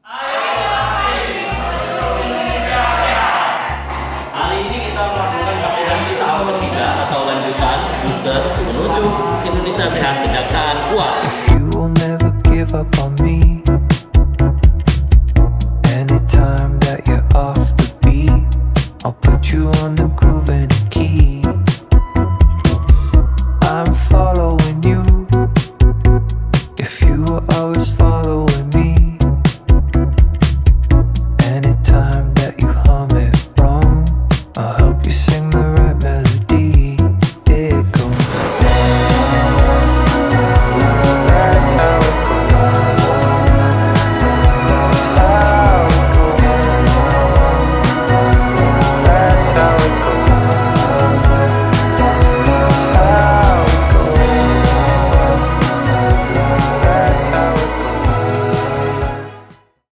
Hari ini kita melakukan vaksinasi tahap ketiga atau lanjutan booster menuju Indonesia Sehat Kejaksaan kuat. You will never give up on me. Anytime that you're off the beat, I'll put you on the